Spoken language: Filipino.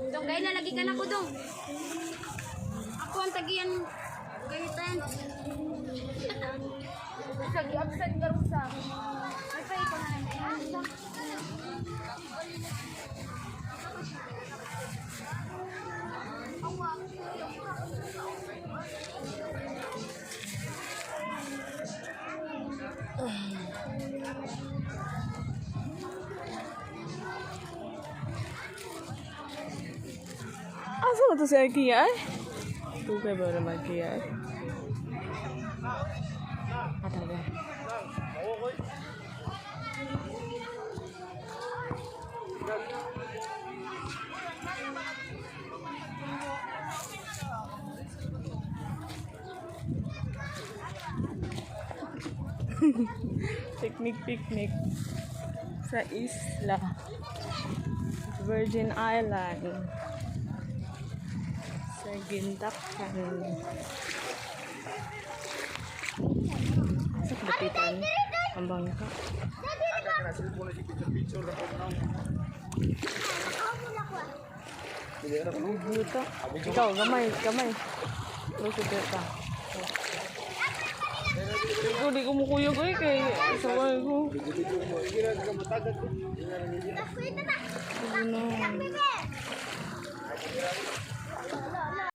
Dong, gaya lalagi ka na ko dong. Ako ang tagiyan. Gayitan. Sagi absent ka rin sa. Ay pa ito na lang. Asa mo to si Arkia ay? Tukay ba naman Arkia ay? Talaga. Picnic sa isla Virgin Island sa Guindacpan. Sa kapitan ang bangka. Dito. Ikaw, gamay. Luto ka. Di ko mukuyog eh kay saway ko. Ano?